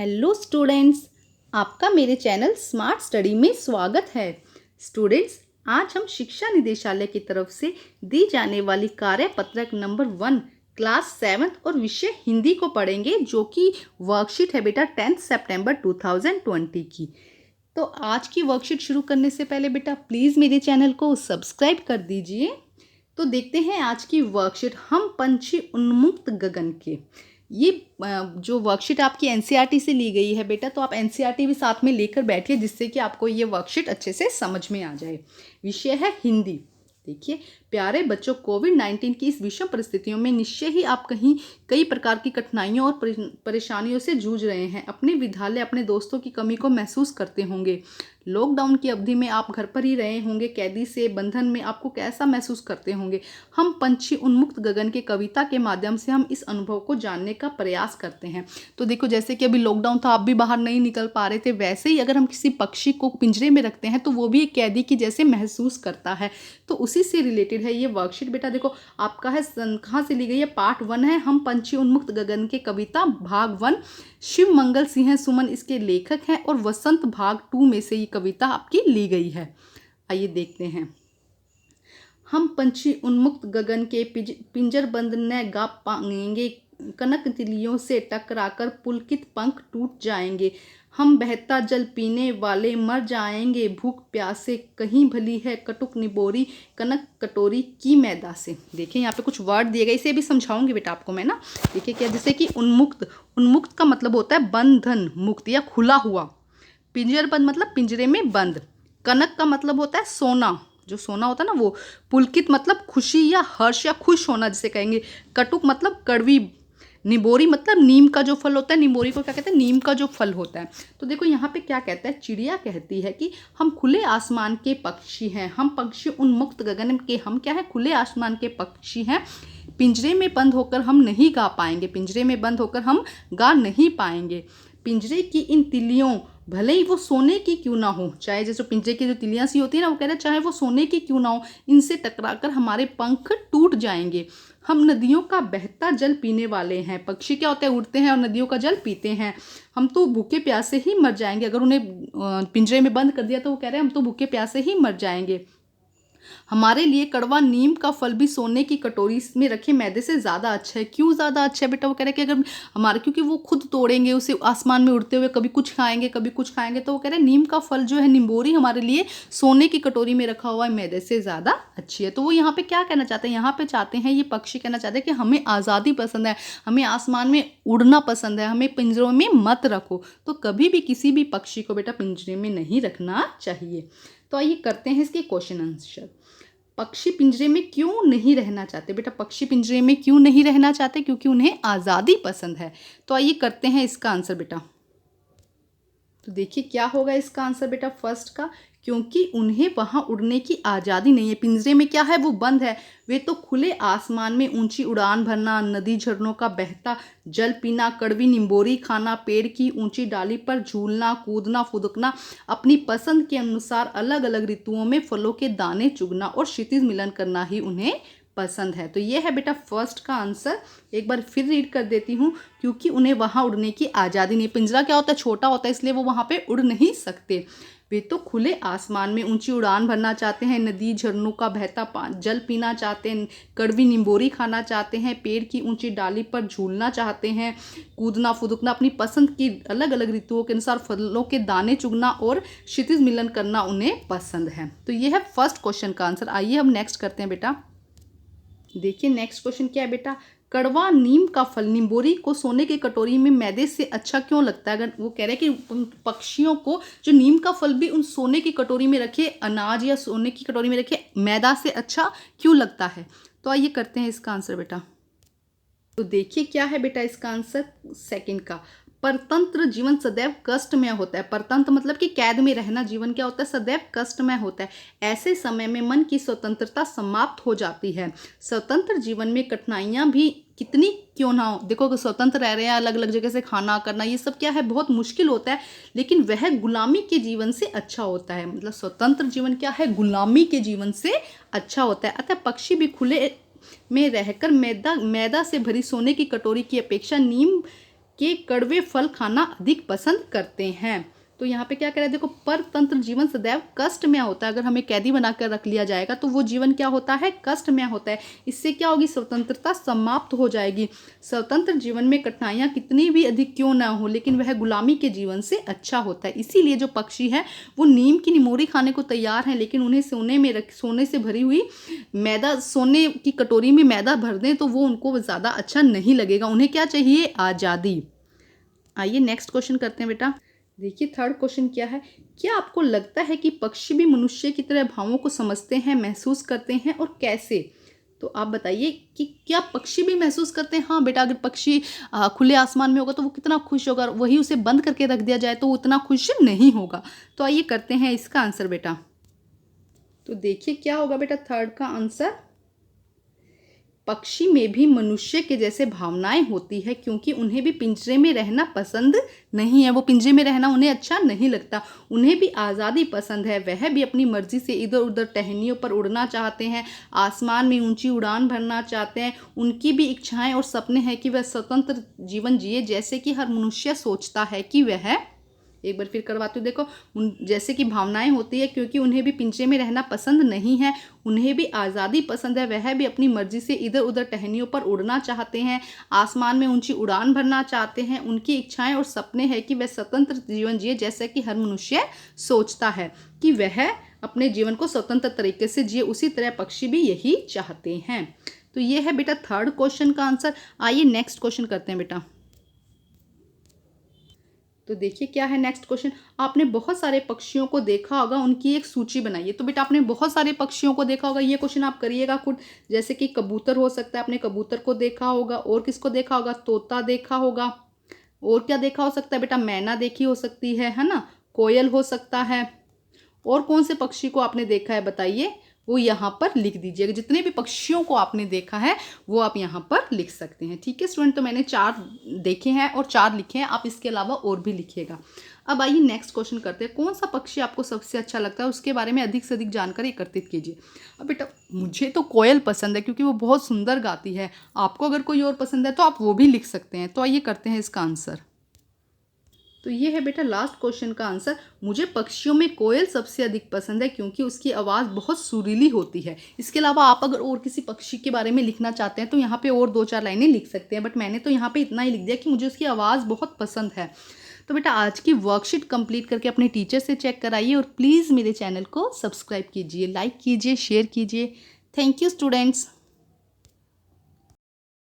Hello students, आपका मेरे channel smart study में स्वागत है। स्टूडेंट्स, आज हम शिक्षा निदेशालय की तरफ से दी जाने वाली कार्यपत्रक नंबर 1 क्लास 7 और विषय हिंदी को पढ़ेंगे, जो कि वर्कशीट है बेटा 10 सितंबर 2020 की। तो आज की वर्कशीट शुरू करने से पहले बेटा प्लीज़ मेरे चैनल को सब्सक्राइब कर दीजिए। तो देखते हैं आज की वर्कशीट, हम पंछी उन्मुक्त गगन के। ये जो वर्कशीट आपकी एनसीईआरटी से ली गई है बेटा, तो आप एनसीईआरटी भी साथ में लेकर बैठिए, जिससे कि आपको ये वर्कशीट अच्छे से समझ में आ जाए। विषय है हिंदी। देखिए प्यारे बच्चों, कोविड-19 की इस विषम परिस्थितियों में निश्चय ही आप कई प्रकार की कठिनाइयों और परेशानियों से जूझ रहे हैं। अपने विद्यालय, अपने दोस्तों की कमी को महसूस करते होंगे। लॉकडाउन की अवधि में आप घर पर ही रहे होंगे, कैदी से बंधन में आपको कैसा महसूस करते होंगे। हम पंछी उन्मुक्त गगन के कविता के माध्यम से हम इस अनुभव को जानने का प्रयास करते हैं। तो देखो, जैसे कि अभी लॉकडाउन था, आप भी बाहर नहीं निकल पा रहे थे, वैसे ही अगर हम किसी पक्षी को पिंजरे में रखते हैं तो वो भी एक कैदी की जैसे महसूस करता है। तो उसी से रिलेटेड है ये वर्कशीट बेटा। देखो आपका है, कहाँ से ली गई है, पार्ट 1 है, हम पंछी उन्मुक्त गगन के कविता भाग 1। शिव मंगल सिंह सुमन इसके लेखक हैं और वसंत भाग 2 में से ये कविता आपकी ली गई है। आइए देखते हैं। हम पंछी उन्मुक्त गगन के पिंजर बंद न गा पाएंगे, कनक तिलियों से टकराकर पुलकित पंख टूट जाएंगे। हम बहता जल पीने वाले मर जाएंगे, भूख प्यासे कहीं भली है कटुक निबोरी कनक कटोरी की मैदा से। देखिए यहाँ पे कुछ वर्ड दिए गए, इसे भी समझाऊंगी बेटा आपको मैं ना। देखिए क्या, जैसे कि उन्मुक्त, उन्मुक्त का मतलब होता है बंधन मुक्त या खुला हुआ। पिंजर बंद मतलब पिंजरे में बंद। कनक का मतलब होता है सोना, जो सोना होता है ना वो। पुलकित मतलब खुशी या हर्ष या खुश होना जिसे कहेंगे। कटुक मतलब कड़वी। निबोरी मतलब नीम का जो फल होता है, निबोरी को क्या कहते हैं, नीम का जो फल होता है। तो देखो यहाँ पे क्या कहता है, चिड़िया कहती है कि हम खुले आसमान के पक्षी हैं, हम पक्षी उन्मुक्त गगन के, हम क्या है, खुले आसमान के पक्षी हैं। पिंजरे में बंद होकर हम नहीं गा पाएंगे, पिंजरे में बंद होकर हम गा नहीं पाएंगे। पिंजरे की इन तिलियों, भले ही वो सोने की क्यों ना हो, चाहे जैसे पिंजरे की जो तिलियां सी होती है ना, वो कह रहे हैं चाहे वो सोने की क्यों ना हो, इनसे टकराकर हमारे पंख टूट जाएंगे। हम नदियों का बहता जल पीने वाले हैं। पक्षी क्या होते हैं, उड़ते हैं और नदियों का जल पीते हैं। हम तो भूखे प्यासे ही मर जाएंगे, अगर उन्हें पिंजरे में बंद कर दिया तो वो कह रहे हैं हम तो भूखे प्यासे ही मर जाएंगे। हमारे लिए कड़वा नीम का फल भी सोने की कटोरी में रखे मैदे से ज़्यादा अच्छा है। क्यों ज़्यादा अच्छा है बेटा, वो कह रहे हैं कि अगर हमारे, क्योंकि वो खुद तोड़ेंगे उसे आसमान में उड़ते हुए, कभी कुछ खाएंगे कभी कुछ खाएंगे, तो वो कह रहे हैं नीम का फल जो है, निम्बोरी, हमारे लिए सोने की कटोरी में रखा हुआ मैदे से ज़्यादा अच्छी है। तो वो यहाँ पे क्या कहना चाहते हैं, यहाँ पे चाहते हैं ये पक्षी कहना चाहते हैं कि हमें आज़ादी पसंद है, हमें आसमान में उड़ना पसंद है, हमें पिंजरों में मत रखो। तो कभी भी किसी भी पक्षी को बेटा पिंजरे में नहीं रखना चाहिए। तो आइए करते हैं इसके क्वेश्चन आंसर। पक्षी पिंजरे में क्यों नहीं रहना चाहते बेटा, पक्षी पिंजरे में क्यों नहीं रहना चाहते, क्योंकि उन्हें आज़ादी पसंद है। तो आइए करते हैं इसका आंसर बेटा। तो देखिए क्या होगा इसका आंसर बेटा, फर्स्ट का, क्योंकि उन्हें वहां उड़ने की आज़ादी नहीं है। पिंजरे में क्या है, वो बंद है। वे तो खुले आसमान में ऊंची उड़ान भरना, नदी झरनों का बहता जल पीना, कड़वी निम्बोरी खाना, पेड़ की ऊंची डाली पर झूलना, कूदना फुदकना, अपनी पसंद के अनुसार अलग अलग ऋतुओं में फलों के दाने चुगना और क्षितिज मिलन करना ही उन्हें पसंद है। तो ये है बेटा फर्स्ट का आंसर। एक बार फिर रीड कर देती हूँ, क्योंकि उन्हें वहां उड़ने की आज़ादी नहीं। पिंजरा क्या होता है, छोटा होता है, इसलिए वो वहां पे उड़ नहीं सकते। वे तो खुले आसमान में ऊंची उड़ान भरना चाहते हैं, नदी झरनों का बहता जल पीना चाहते हैं, कड़वी निम्बोरी खाना चाहते हैं, पेड़ की ऊंची डाली पर झूलना चाहते हैं, कूदना फुदकना, अपनी पसंद की अलग अलग ऋतुओं के अनुसार फलों के दाने चुगना और क्षितिज मिलन करना उन्हें पसंद है। तो ये है फर्स्ट क्वेश्चन का आंसर। आइए हम नेक्स्ट करते हैं बेटा। देखिए नेक्स्ट क्वेश्चन क्या है बेटा, कड़वा नीम का फल निम्बोरी को सोने की कटोरी में मैदे से अच्छा क्यों लगता है। अगर वो कह रहे हैं कि उन पक्षियों को जो नीम का फल भी उन सोने की कटोरी में रखे, अनाज या सोने की कटोरी में रखे मैदा से अच्छा क्यों लगता है। तो आइए करते हैं इसका आंसर बेटा। तो देखिए क्या है बेटा इसका आंसर, सेकंड का, परतंत्र जीवन सदैव कष्टमय होता है। परतंत्र मतलब कि कैद में रहना, जीवन क्या होता है, सदैव कष्टमय होता है। ऐसे समय में मन की स्वतंत्रता समाप्त हो जाती है। स्वतंत्र जीवन में कठिनाइयां भी कितनी क्यों ना हो, देखो स्वतंत्र रह रहे हैं, अलग अलग जगह से खाना करना, ये सब क्या है, बहुत मुश्किल होता है, लेकिन वह गुलामी के जीवन से अच्छा होता है। मतलब स्वतंत्र जीवन क्या है, गुलामी के जीवन से अच्छा होता है। अतः पक्षी भी खुले में रहकर मैदा से भरी सोने की कटोरी की अपेक्षा नीम के कड़वे फल खाना अधिक पसंद करते हैं। तो यहाँ पे क्या कह रहा है, देखो परतंत्र जीवन सदैव कष्टमय होता है। अगर हमें कैदी बनाकर रख लिया जाएगा तो वो जीवन क्या होता है, कष्टमय होता है। इससे क्या होगी, स्वतंत्रता समाप्त हो जाएगी। स्वतंत्र जीवन में कठिनाइयाँ कितनी भी अधिक क्यों ना हो, लेकिन वह गुलामी के जीवन से अच्छा होता है। इसीलिए जो पक्षी है वो नीम की निमोरी खाने को तैयार हैं, लेकिन उन्हें सोने से भरी हुई मैदा, सोने की कटोरी में मैदा भर दें तो वो उनको ज़्यादा अच्छा नहीं लगेगा। उन्हें क्या चाहिए, आज़ादी। आइए नेक्स्ट क्वेश्चन करते हैं बेटा। देखिए थर्ड क्वेश्चन क्या है, क्या आपको लगता है कि पक्षी भी मनुष्य की तरह भावों को समझते हैं, महसूस करते हैं, और कैसे? तो आप बताइए कि क्या पक्षी भी महसूस करते हैं? हाँ बेटा, अगर पक्षी खुले आसमान में होगा तो वो कितना खुश होगा, वही उसे बंद करके रख दिया जाए तो वो उतना खुश नहीं होगा। तो आइए करते हैं इसका आंसर बेटा। तो देखिए क्या होगा बेटा थर्ड का आंसर, पक्षी में भी मनुष्य के जैसे भावनाएं होती है, क्योंकि उन्हें भी पिंजरे में रहना पसंद नहीं है। वो पिंजरे में रहना उन्हें अच्छा नहीं लगता। उन्हें भी आज़ादी पसंद है। वह भी अपनी मर्जी से इधर उधर टहनियों पर उड़ना चाहते हैं, आसमान में ऊंची उड़ान भरना चाहते हैं। उनकी भी इच्छाएं और सपने हैं कि वह स्वतंत्र जीवन जिए, जैसे कि हर मनुष्य सोचता है कि वह, एक बार फिर करवाती हूँ, देखो जैसे कि भावनाएं होती है, क्योंकि उन्हें भी पिंजरे में रहना पसंद नहीं है, उन्हें भी आज़ादी पसंद है। वह भी अपनी मर्जी से इधर उधर टहनियों पर उड़ना चाहते हैं, आसमान में ऊंची उड़ान भरना चाहते हैं। उनकी इच्छाएं और सपने हैं कि वह स्वतंत्र जीवन जिए, जैसे कि हर मनुष्य सोचता है कि वह अपने जीवन को स्वतंत्र तरीके से जिए, उसी तरह पक्षी भी यही चाहते हैं। तो ये है बेटा थर्ड क्वेश्चन का आंसर। आइए नेक्स्ट क्वेश्चन करते हैं बेटा। तो देखिए क्या है नेक्स्ट क्वेश्चन, आपने बहुत सारे पक्षियों को देखा होगा, उनकी एक सूची बनाइए। तो बेटा आपने बहुत सारे पक्षियों को देखा होगा, ये क्वेश्चन आप करिएगा खुद। जैसे कि कबूतर हो सकता है, आपने कबूतर को देखा होगा, और किसको देखा होगा, तोता देखा होगा, और क्या देखा हो सकता है बेटा, मैना देखी हो सकती है ना, कोयल हो सकता है, और कौन से पक्षी को आपने देखा है बताइए, वो यहाँ पर लिख दीजिएगा। जितने भी पक्षियों को आपने देखा है वो आप यहाँ पर लिख सकते हैं। ठीक है स्टूडेंट, तो मैंने 4 देखे हैं और 4 लिखे हैं, आप इसके अलावा और भी लिखिएगा। अब आइए नेक्स्ट क्वेश्चन करते हैं, कौन सा पक्षी आपको सबसे अच्छा लगता है, उसके बारे में अधिक से अधिक जानकारी एकत्रित कीजिए। अब बेटा मुझे तो कोयल पसंद है, क्योंकि वो बहुत सुंदर गाती है। आपको अगर कोई और पसंद है तो आप वो भी लिख सकते हैं। तो आइए करते हैं इसका आंसर। तो ये है बेटा लास्ट क्वेश्चन का आंसर, मुझे पक्षियों में कोयल सबसे अधिक पसंद है, क्योंकि उसकी आवाज़ बहुत सुरीली होती है। इसके अलावा आप अगर और किसी पक्षी के बारे में लिखना चाहते हैं तो यहाँ पे और 2-4 लाइनें लिख सकते हैं, बट मैंने तो यहाँ पे इतना ही लिख दिया कि मुझे उसकी आवाज़ बहुत पसंद है। तो बेटा आज की वर्कशीट कंप्लीट करके अपने टीचर से चेक कराइए, और प्लीज़ मेरे चैनल को सब्सक्राइब कीजिए, लाइक कीजिए, शेयर कीजिए। Thank you students.